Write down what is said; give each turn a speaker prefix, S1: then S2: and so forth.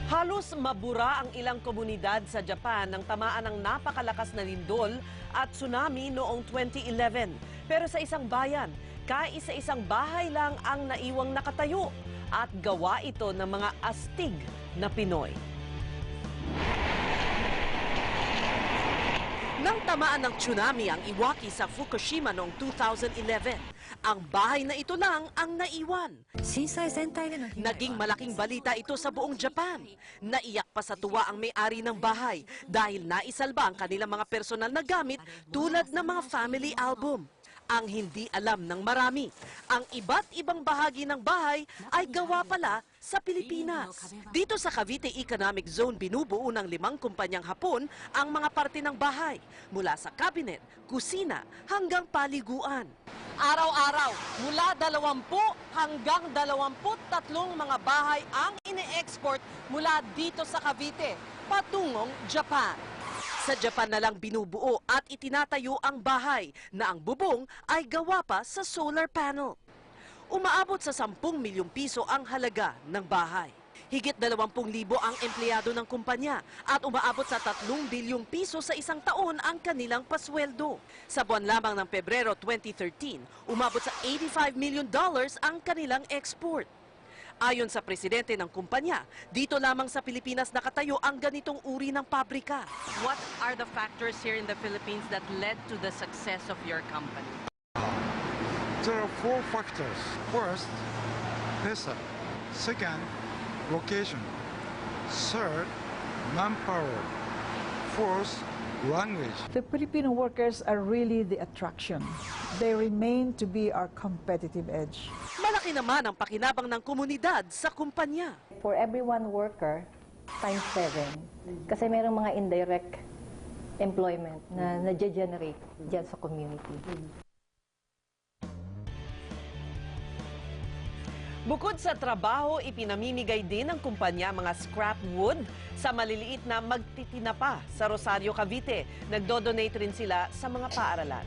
S1: Halos mabura ang ilang komunidad sa Japan nang tamaan ng napakalakas na lindol at tsunami noong 2011. Pero sa isang bayan, kaisa-isang bahay lang ang naiwang nakatayo at gawa ito ng mga astig na Pinoy. Nang tamaan ng tsunami ang Iwaki sa Fukushima noong 2011, ang bahay na ito lang ang naiwan. Naging malaking balita ito sa buong Japan. Naiyak pa sa tuwa ang may-ari ng bahay dahil naisalba ang kanilang mga personal na gamit tulad ng mga family album. Ang hindi alam ng marami, ang iba't ibang bahagi ng bahay ay gawa pala sa Pilipinas. Dito sa Cavite Economic Zone, binubuo ng 5 kumpanyang Hapon ang mga parte ng bahay, mula sa cabinet, kusina, hanggang paliguan. Araw-araw, mula 20 hanggang 23 mga bahay ang ine-export mula dito sa Cavite, patungong Japan. Sa Japan na lang binubuo at itinatayo ang bahay na ang bubong ay gawa pa sa solar panel. Umaabot sa 10 milyong piso ang halaga ng bahay. Higit 20,000 ang empleyado ng kumpanya at umaabot sa 3 bilyong piso sa isang taon ang kanilang pasweldo. Sa buwan lamang ng Pebrero 2013, umabot sa $85 million ang kanilang export. Ayon sa presidente ng kumpanya, dito lamang sa Pilipinas nakatayo ang ganitong uri ng pabrika.
S2: What are the factors here in the Philippines that led to the success of your company?
S3: There are 4 factors. First, PESA. Second, location. Third, manpower. Fourth, language.
S4: The Filipino workers are really the attraction. They remain to be our competitive edge.
S1: Malaki naman ang pakinabang ng komunidad sa kumpanya.
S5: For every one worker, times 7. Kasi mayroong mga indirect employment na na-generate dyan sa community.
S1: Bukod sa trabaho, ipinamimigay din ng kumpanya mga scrap wood sa maliliit na magtitinapa sa Rosario, Cavite. Nagdo-donate rin sila sa mga paaralan.